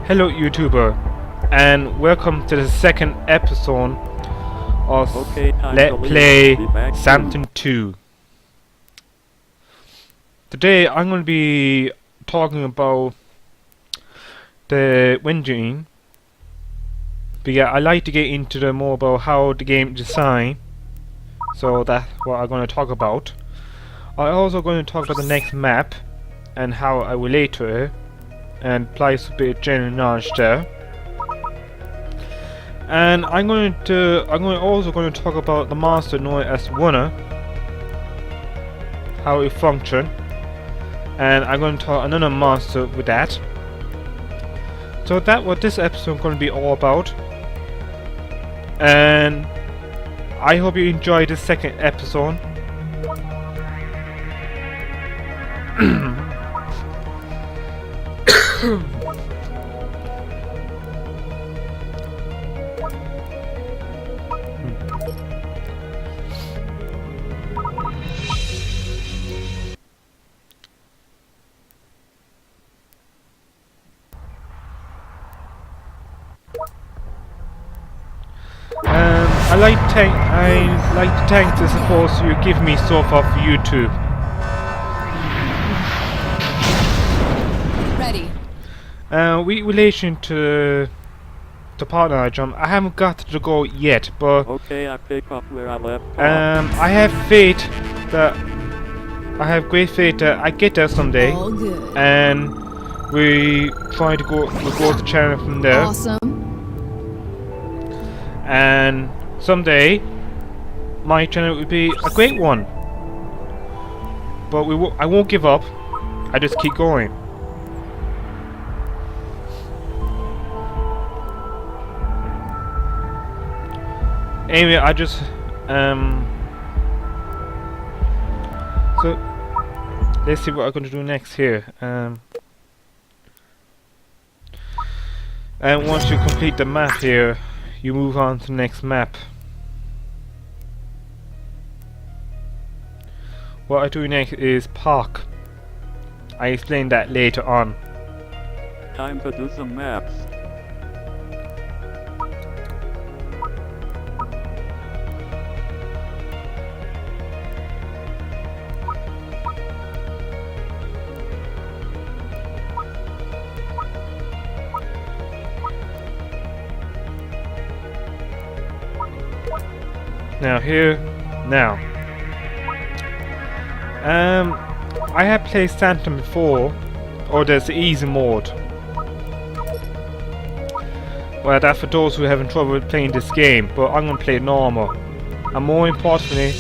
Hello YouTuber, and welcome to the second episode of Let's Play Sanctum 2. Today I'm going to be talking about the engine, but yeah, I like to get into the more about how the game is designed, so that's what I'm going to talk about. I'm also going to talk about the next map and how I relate to it, and place a bit of general knowledge there. And I'm also going to talk about the monster known as Runner, how it functions, and I'm going to talk another monster with that. So that's what this episode is going to be all about, and I hope you enjoy this second episode. I like to thank the support you give me so far for YouTube. Ready. With relation to the partner I jump, I haven't got to the goal yet, but okay, I pick up where I left off. I have great faith that I get there someday. All good. And we try to go to channel from there. Awesome. And someday my channel will be a great one. But I won't give up. I just keep going. Anyway, I just so let's see what I'm going to do next here. And once you complete the map here, you move on to the next map. What I do next is park. I explain that later on. Time to do some maps. Now, I have played Sanctum before, or there's the easy mode. Well, that's for those who are having trouble with playing this game, but I'm gonna play normal. And more importantly,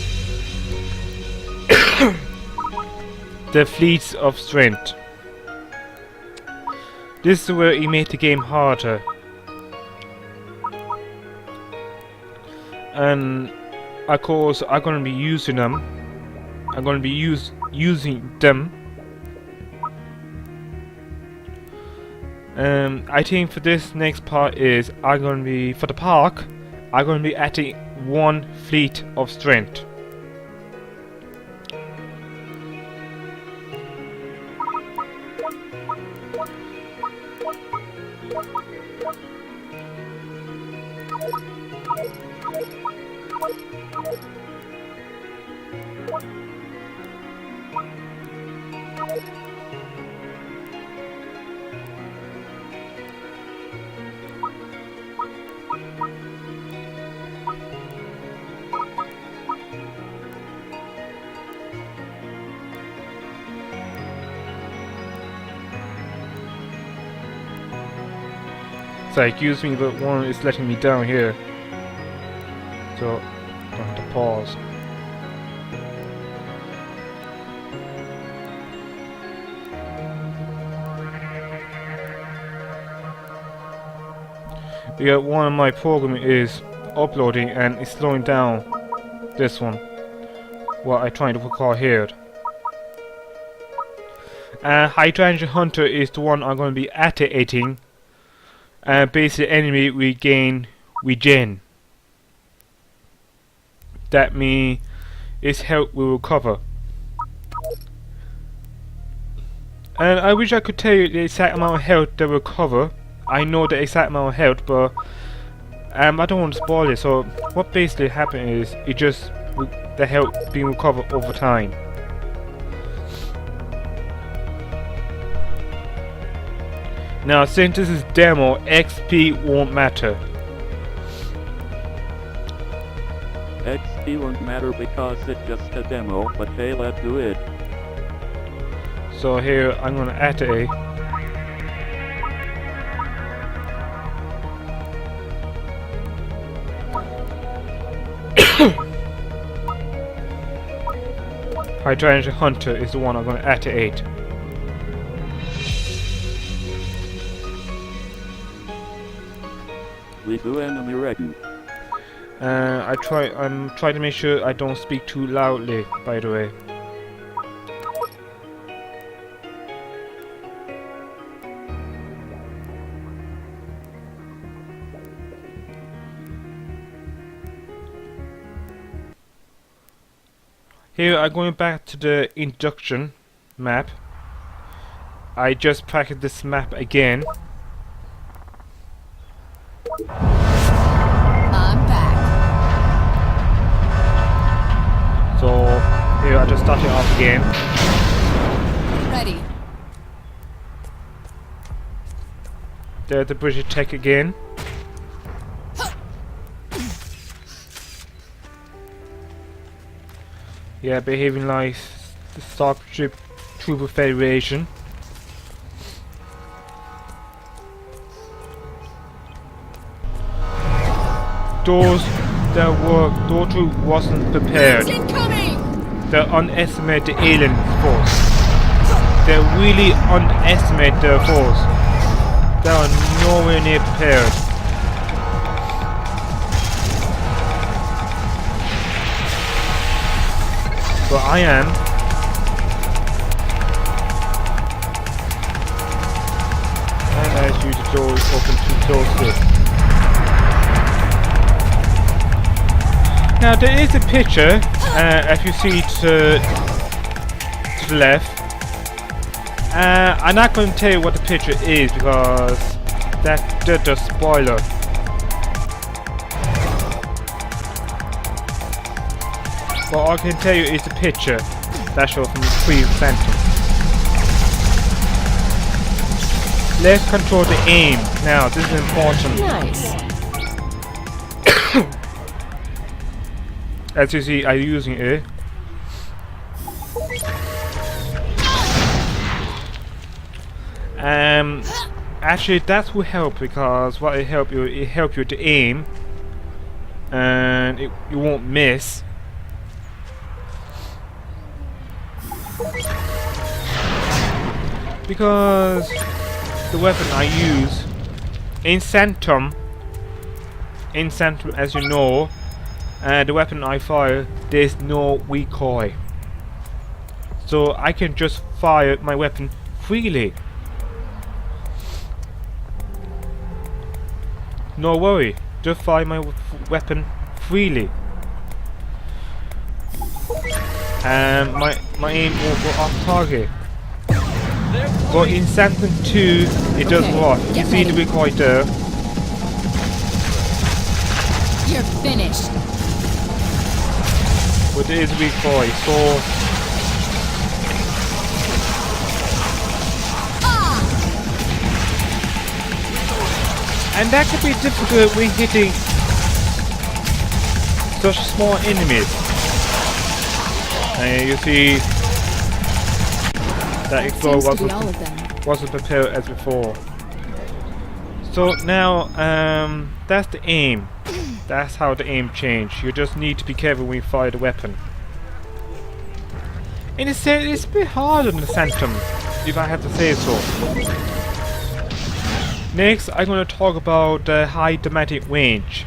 the fleets of strength. This is where you make the game harder. And of course, I'm gonna be using them. I'm gonna be using them. I think for this next part is for the park. I'm gonna be adding one fleet of strength. So excuse me, but one is letting me down here. So I have to pause. Yeah, one of my programs is uploading and it's slowing down. This one, what I'm trying to record here. Hydrangea Hunter is the one I'm going to be activating. Basically, enemy regain regen. That means its health will recover. And I wish I could tell you the exact amount of health they will cover, I know the exact amount of health, but I don't want to spoil it. So what basically happened is it just the health being recovered over time. Now, since this is demo, XP won't matter. XP won't matter because it's just a demo, but hey, let's do it. So here I'm gonna add a Hydrangea Hunter is the one I'm gonna activate. We do enemy ready. I'm trying to make sure I don't speak too loudly, by the way. Here I'm going back to the induction map. I just practiced this map again. I'm back. So here I just started off again. Ready. There's the British tech again. Yeah, behaving like the Starship Trooper Federation. Those who wasn't prepared. They underestimate the alien force. They really underestimate their force. They are nowhere near prepared. But I am. And as you, the door is open too closely. Now there is a picture, if you see to the left. I'm not going to tell you what the picture is because that's the spoiler. But all I can tell you is the picture that shows from the previous Sanctum. Let's control the aim. Now, this is important. Nice. As you see, I'm using it. Actually, that will help because what it help you to aim, and you won't miss. Because the weapon I use in Sanctum, as you know, the weapon I fire, there's no recoil, so I can just fire my weapon freely. No worry, just fire my weapon freely, and my aim won't go off target. But in Sanctum 2, it does what? You see the recoil there. You're finished. But there is recoil, so and that can be difficult when hitting such small enemies. And you see that explorer wasn't prepared as before. So now that's the aim. That's how the aim changed. You just need to be careful when you fire the weapon. And it's a bit harder than the Sanctum, if I have to say so. Next, I'm going to talk about the high dramatic range.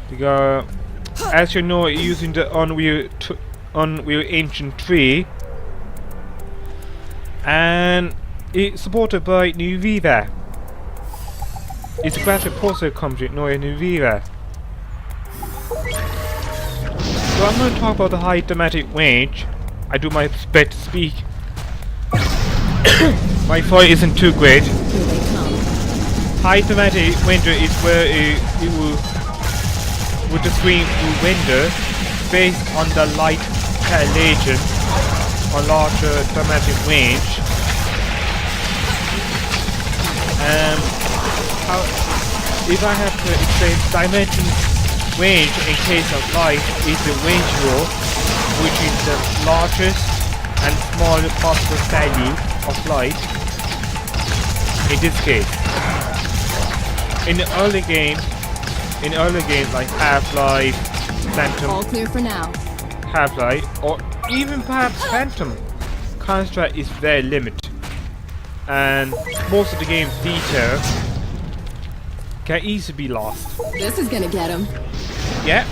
Because, as you know, using the Unreal Engine 3, and it's supported by NVIDIA. It's a graphic processor company, not NVIDIA. So I'm going to talk about the high dramatic range. I do my best to speak My voice isn't too great. Here they come. High dramatic render is where it will with the screen will render based on the light calculation on larger dramatic range. How, if I have to explain, dimension range in case of light is the range rule, which is the largest and smallest possible value of light. In this case, in the early games like Half-Life, Sanctum, All clear for now. Half-Life, or even perhaps Sanctum, Counter-Strike is very limited, and most of the game's detail can easily be lost. This is gonna get him. Yeah,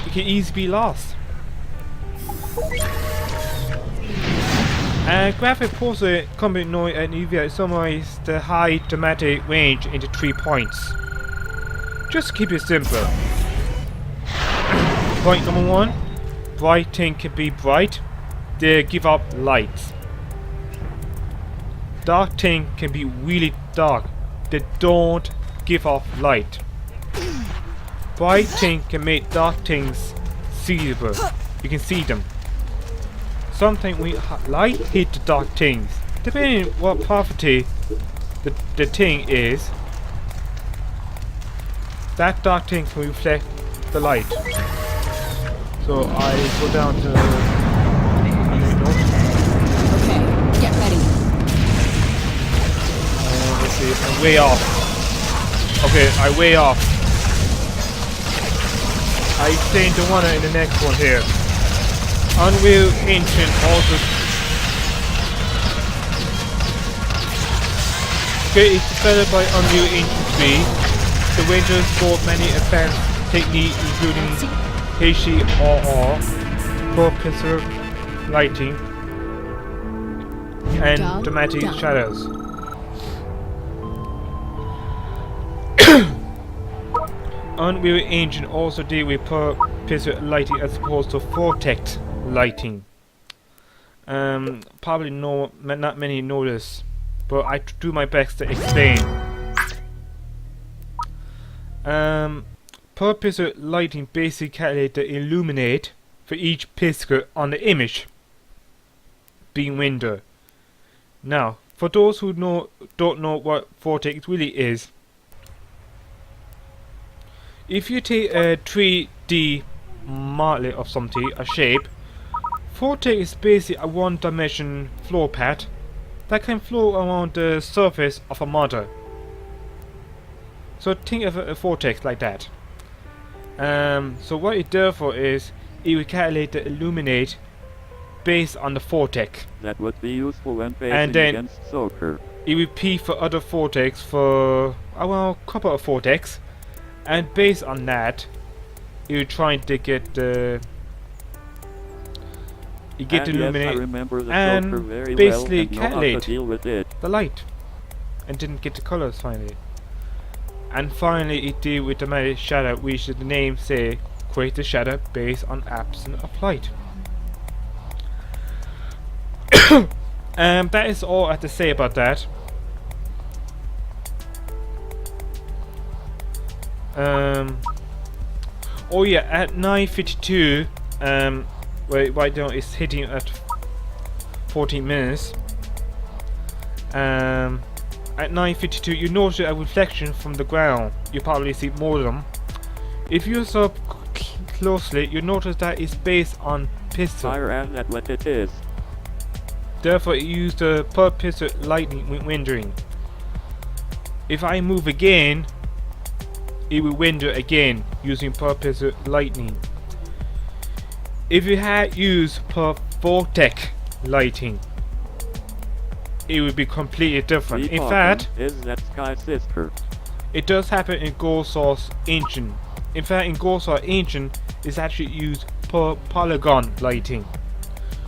it can easily be lost. And graphic processor company known as NVIDIA summarize the high dramatic range into 3 points. Just keep it simple. Point number 1, bright thing can be bright, they give up light. Dark thing can be really dark, they don't give off light. Bright thing can make dark things seeable, you can see them. Sometimes we light hit the dark things, depending on what property the thing is. That dark thing can reflect the light. So I go down to Okay, get ready. let's see, I'm way off. Okay, I'm way off. I change the one in the next one here. Unreal Engine also. Okay, it's developed by Unreal Engine 3. The rangers brought many advanced techniques including HDRR, purposeful lighting, and dramatic shadows. Unreal Engine also deal with purposeful lighting as opposed to vortex lighting. Probably not many know this, but I do my best to explain. Purposeful lighting basically calculates the illuminate for each pixel on the image being rendered. Now, for those who don't know what vortex really is, if you take a 3D model of something, a shape, vortex is basically a one-dimensional flow path that can flow around the surface of a model. So think of a vortex like that. So what it therefore is, it will calculate the illuminate based on the vortex. That would be useful when facing And then against soccer. it will P for other vortex for around a couple of vortex, and based on that, it will try to get the illuminate and basically calculate the light, and didn't get the colors finally. And finally it deal with the dramatic shadow, which the name say create the shadow based on absence of light. That is all I have to say about that. Oh yeah, at 9:52, right now it's hitting at 14 minutes. At 9:52, you notice a reflection from the ground. You probably see more of them. If you observe closely, you notice that it's based on pixel. Fire at what it is. Therefore, it used the per pixel lighting when rendering. If I move again, it will render again using per pixel lighting. If you had used per vortex lighting, it would be completely different. In fact, is that Sky Sister? it does happen in Gold Source Engine. In fact, in Gold Source Engine, it's actually used per polygon lighting,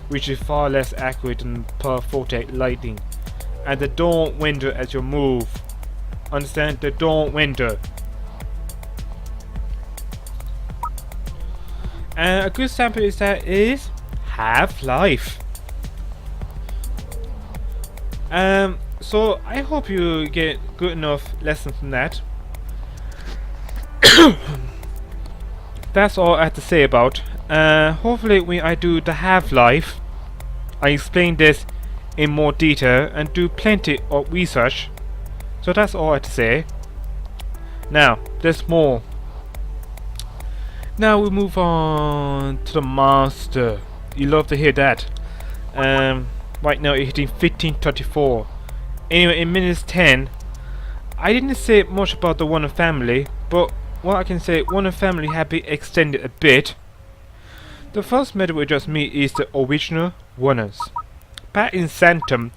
which is far less accurate than per vortex lighting. And they don't render as you move. Understand? They don't render. And a good example is Half-Life. So I hope you get good enough lessons from that. That's all I have to say about. Hopefully when I do the Half-Life, I explain this in more detail and do plenty of research. So that's all I have to say. Now, there's more. Now we move on to the monster. You love to hear that. Right now it's hitting 1534. Anyway, in minutes 10, I didn't say much about the Warner family, but what I can say, Warner family have been extended a bit. The first member we just meet is the original Warners. Back in Sanctum,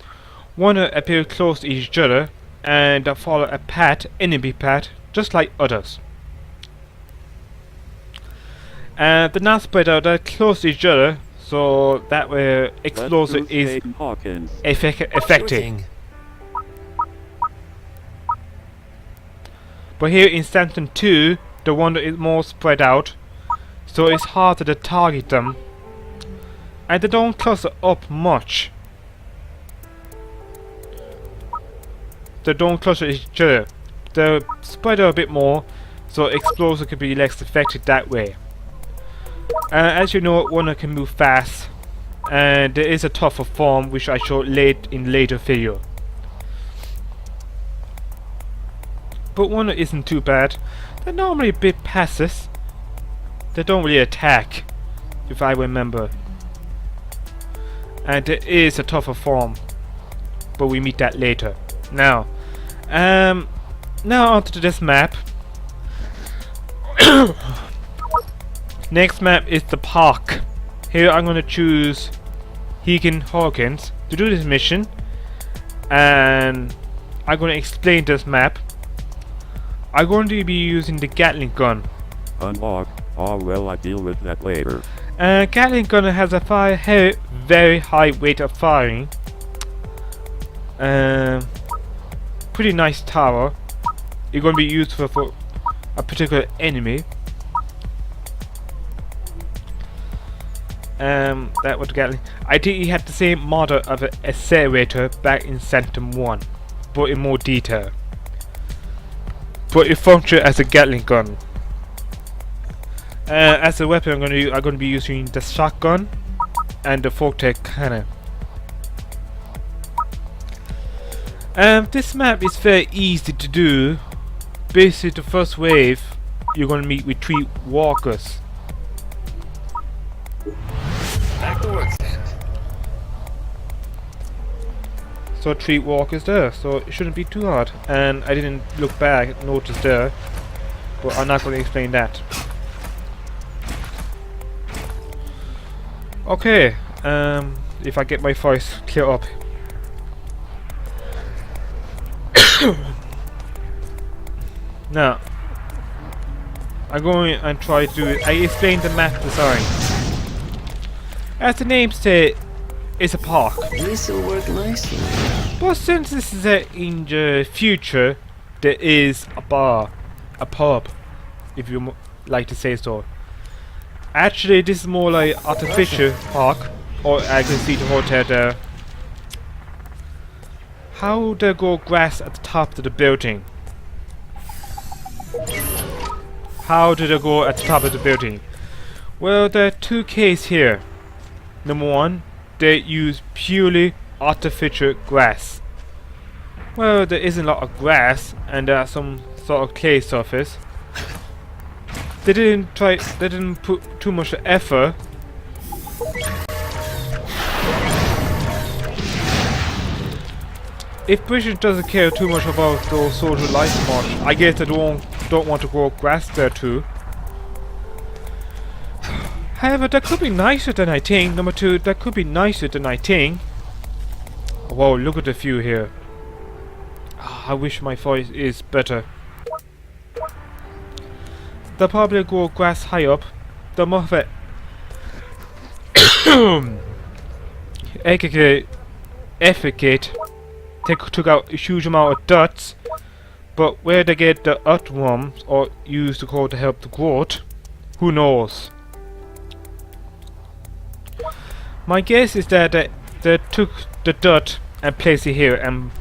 Warner appear close to each other and follow a path, enemy path, just like others. They're not spread out, they're close to each other, so that way explosive is effective. But here in Sanctum 2, the Wonder is more spread out, so it's harder to target them, and they don't cluster up much. They don't cluster each other. They're spread out a bit more, so explosive could be less effective that way. As you know, Wonder can move fast, and there is a tougher form which I show late in later video. But Wonder isn't too bad. They're normally a bit passive. They don't really attack, if I remember. And there is a tougher form, but we meet that later. Now onto this map. Next map is the park. Here I'm gonna choose Hegan Hawkins to do this mission, and I'm gonna explain this map. I'm going to be using the Gatling gun. Unlock. Oh well, I deal with that later. Gatling gun has a very high rate of firing. Pretty nice tower. It's going to be useful for a particular enemy. That was Gatling. I think he had the same model of an accelerator back in Sanctum 1, but in more detail. But it functions as a Gatling gun. As a weapon, I'm going to be using the shotgun and the Forte cannon. This map is very easy to do. Basically, the first wave, you're going to meet with 3 walkers. Back to work then. So 3 walkers there, so it shouldn't be too hard. And I didn't look back, notice there, but I'm not going to explain that. Okay, if I get my voice clear up. Now, I'm going and try to do it. I explained the map design. As the name says, it's a park. This will work nicely. But since this is in the future, there is a bar, a pub, if you like to say so. Actually, this is more like artificial park, or I can see the hotel there. How there go grass at the top of the building? How did it go at the top of the building? Well, there are 2 cases here. Number 1, they use purely artificial grass. Well, there isn't a lot of grass, and there are some sort of clay surface. They didn't put too much effort. If British doesn't care too much about those social life much, I guess they don't want to grow grass there too. However, that could be nicer than I think. Number 2, that could be nicer than I think. Whoa, look at the view here. I wish my voice is better. They'll probably grow grass high up. They'll move it. Efficate. They took out a huge amount of dirt, but where they get the earthworms or use the coal to help the growth, who knows? My guess is that they took the dirt and place it here and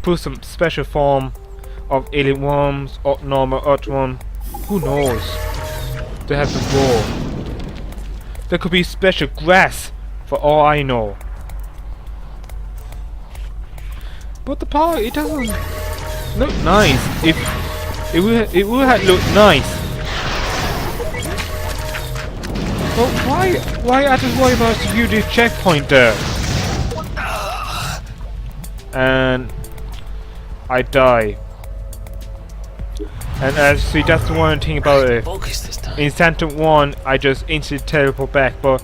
put some special form of alien worms or normal earthworm. Who knows? They have to grow. There could be special grass for all I know. But the power, it doesn't look nice. If it would have looked nice. But why I just worry about security checkpoint there? And I die. And as you see, that's the one thing about it. Focus this time. In Sanctum 1, I just instantly teleport back, but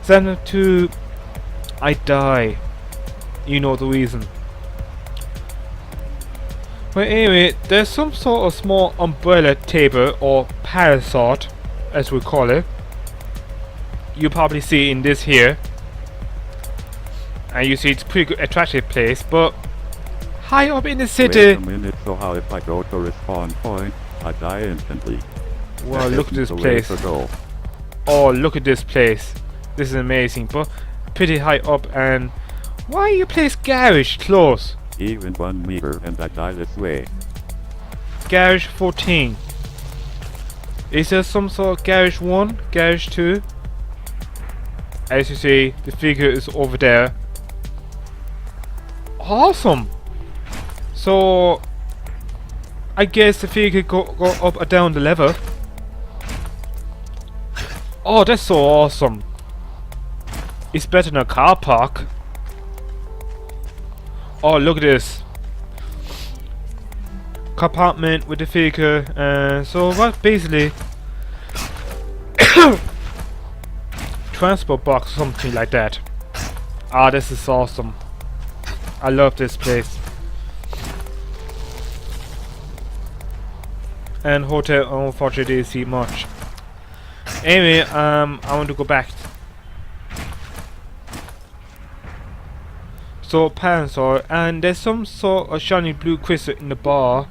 Sanctum 2, I die. You know the reason. But anyway, there's some sort of small umbrella table or parasol, as we call it. You probably see in this here. And you see it's a pretty good attractive place, but high up in the city. Wait a minute, so how if I go to respawn point, I die instantly? Well, That look at isn't this the way place. to go. Oh, look at this place. This is amazing, but pretty high up. And why you place garage close? Even 1 meter and I die this way. Garage 14. Is there some sort of garage 1, garage 2? As you see, the figure is over there. Awesome! So, I guess the figure go up or down the level. Oh, that's so awesome! It's better than a car park. Oh, look at this compartment with the figure. So what basically transport box, something like that. Ah, this is awesome. I love this place. And hotel, unfortunately, didn't see much. Anyway, I want to go back. So parasol, and there's some sort of shiny blue crystal in the bar.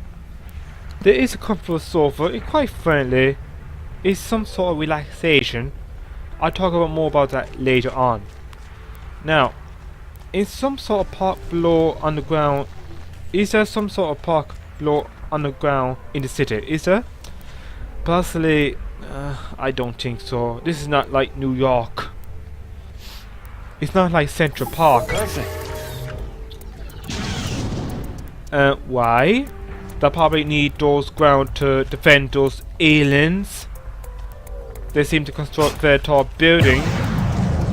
There is a comfortable sofa. It's quite friendly. It's some sort of relaxation. I'll talk about more about that later on. Now, in some sort of park below underground, is there some sort of park below underground in the city? Is there? Personally, I don't think so. This is not like New York. It's not like Central Park. Perfect. Why? They probably need those ground to defend those aliens. They seem to construct very tall building.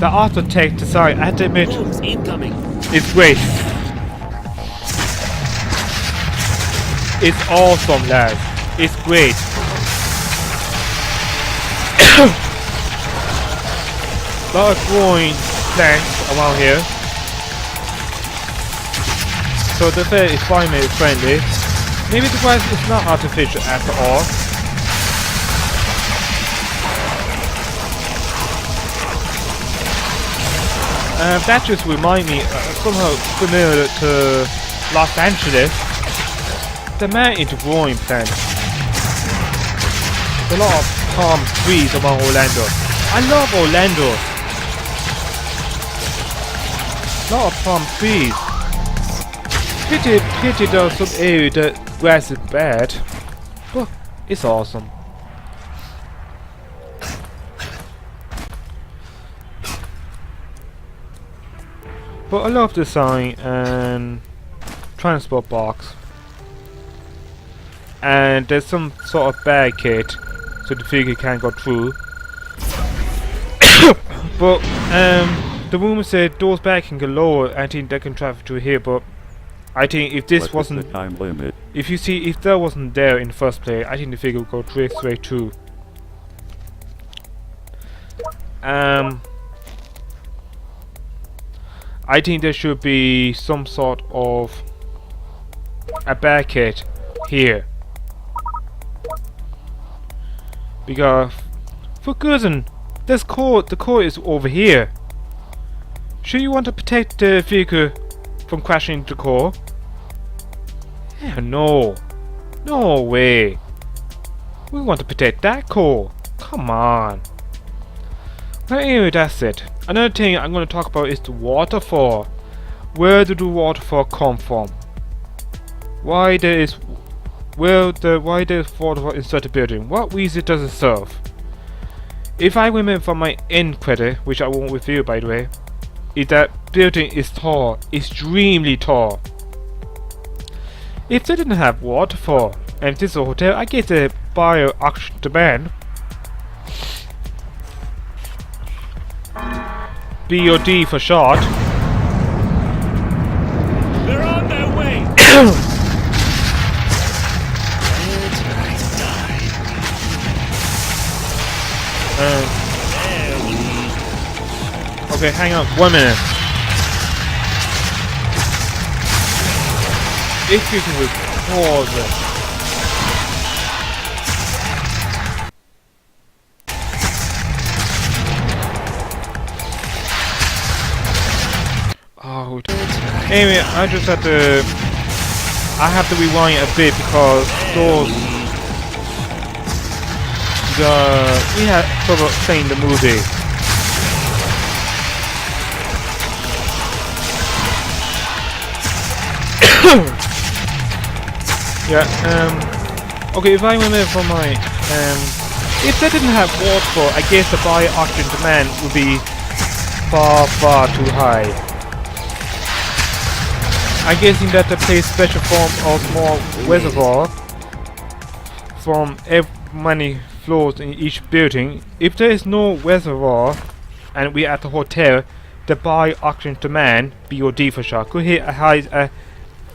The architect design, I have to admit, Booms incoming. it's great. It's awesome, lads. It's great. Lot of growing plants around here. So the fair is climate friendly. Maybe the grass is not artificial after all. That just remind me somehow familiar to Los Angeles. The man is growing plants. A lot of palm trees around Orlando. I love Orlando. Lot of palm trees. Pity there's some area that grass is bad, but it's awesome. But I love the sign and transport box. And there's some sort of barricade so the figure can't go through. But the rumor said those back can go lower. I think they can travel through here, but I think if this What is the wasn't, time limit? if you see, if that wasn't there in the first place, I think the figure would go straight through. I think there should be some sort of a barricade here, because for goodness, this core, the core is over here. Sure, you want to protect the vehicle from crashing into the core? Yeah, no way. We want to protect that core. Come on. But anyway, that's it. Another thing I'm going to talk about is the waterfall. where did the waterfall come from? Why there is waterfall inside the building? What reason does it serve? If I remember from my end credit, which I won't reveal by the way, is that building is tall, extremely tall. If they didn't have waterfall and this is a hotel, I guess they buy an auction demand. BOD for short. They're on their way! Okay, hang on 1 minute. If you can record it. Oh, anyway, I just have to. I have to rewind a bit because those. We had trouble playing the movie. Yeah, okay, if I remember from my, if they didn't have waterfall, I guess the buy auction demand would be far too high. I'm guessing that they play special form of small reservoir from many floors in each building. If there is no reservoir and we at the hotel, the buy auction demand, BOD for sure, could hit a high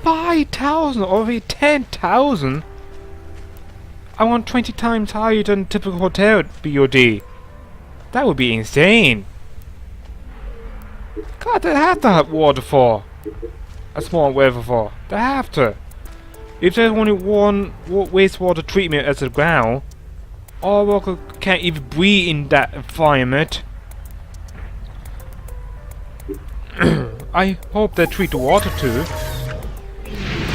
5,000 or even 10,000. I want 20 times higher than typical hotel BOD. That would be insane. God, they have to have waterfall. A small waterfall. They have to. If there's only one wastewater treatment as the ground, all workers can't even breathe in that environment. I hope they treat the water too.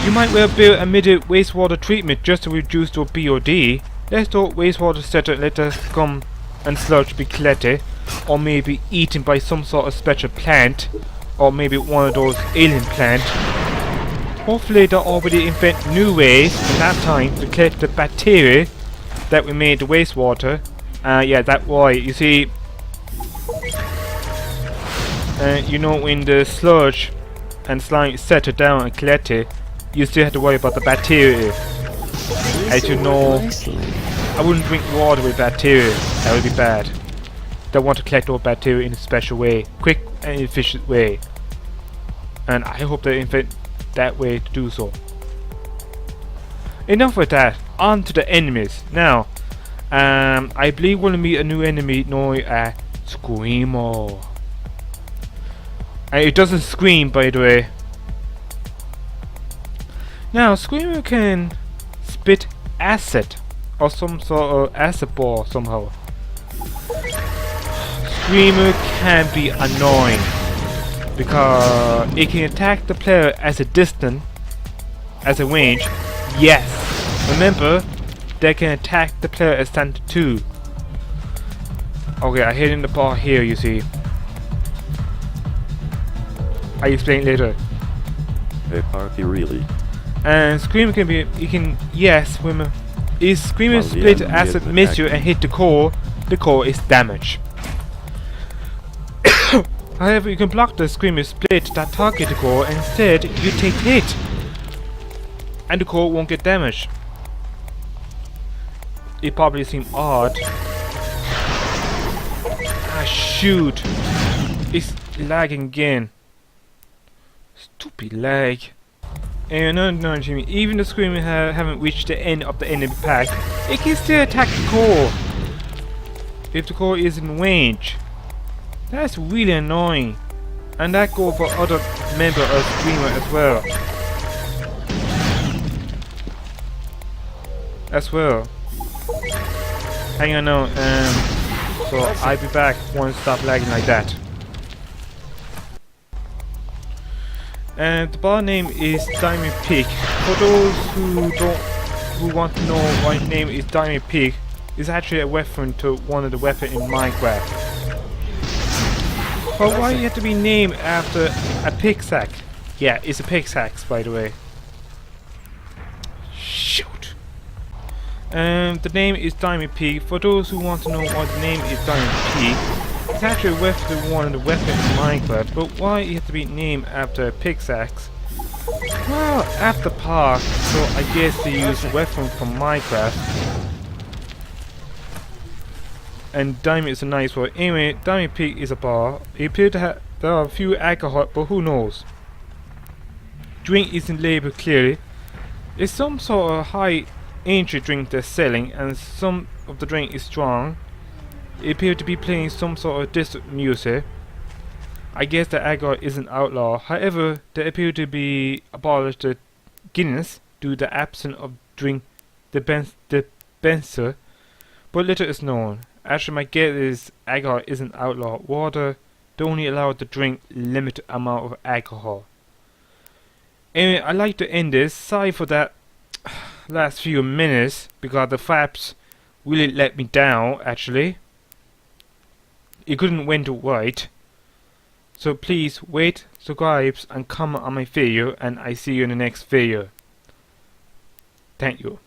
You might well build a immediate wastewater treatment just to reduce the BOD. Let the wastewater settle and let us come and sludge be collected, or maybe eaten by some sort of special plant, or maybe one of those alien plants. Hopefully they'll already invent new ways in that time to collect the bacteria that we made the wastewater. Yeah, that why, you see, you know, when the sludge and slime settle down and collect it, you still have to worry about the bacteria. As you know, I wouldn't drink water with bacteria. That would be bad. They want to collect all bacteria in a special way, quick and efficient way. And I hope they invent that way to do so. Enough with that. On to the enemies. Now, I believe we'll meet a new enemy known as Screamo. And it doesn't scream, by the way. Now, Screamo can spit acid or some sort of acid ball somehow. Screamo can be annoying because it can attack the player as a distance, as a range. Yes, remember, they can attack the player as Sanctum 2. Okay, I hit in the bar here, you see. I explain later. Hey, party really. And Screamo can be, yes, remember, if Screamo split acid miss you and hit the core is damage. However, you can block the Screamo split that target the core, and instead you take hit, and the core won't get damaged. It probably seems odd. Ah shoot! It's lagging again. Stupid lag. And no, Jimmy, even the Screamo haven't reached the end of the enemy pack, it can still attack the core if the core is in range. That's really annoying. And that goes for other members of Screamo as well. Hang on now, so I'll be back once it stops lagging like that. And the bar name is Diamond Peak. For those who want to know why the name is Diamond Peak, it's actually a reference to one of the weapons in Minecraft. But why you have to be named after a pickaxe? Yeah, it's a pickaxe, by the way. Shoot. The name is Diamond Peak. For those who want to know what the name is Diamond Peak, it's actually a weapon, one of the weapons in Minecraft, but why it has to be named after a pickaxe? Well, at the park, so I guess they use weapons from Minecraft. And diamond is a nice word. Anyway, Diamond Peak is a bar. It appears to have there are a few alcohol, but who knows? Drink isn't labeled clearly. It's some sort of high entry drink they're selling, and some of the drink is strong. It appears to be playing some sort of disco music. I guess the alcohol isn't outlawed. However, they appear to be abolished the Guinness due to the absence of drink dispenser, but little is known. Actually, my guess is alcohol isn't outlawed. Water, they only allow to drink limited amount of alcohol. Anyway, I like to end this. Sorry for that last few minutes because the flaps really let me down. Actually, it couldn't went right. So please wait, subscribe, and comment on my video, and I see you in the next video. Thank you.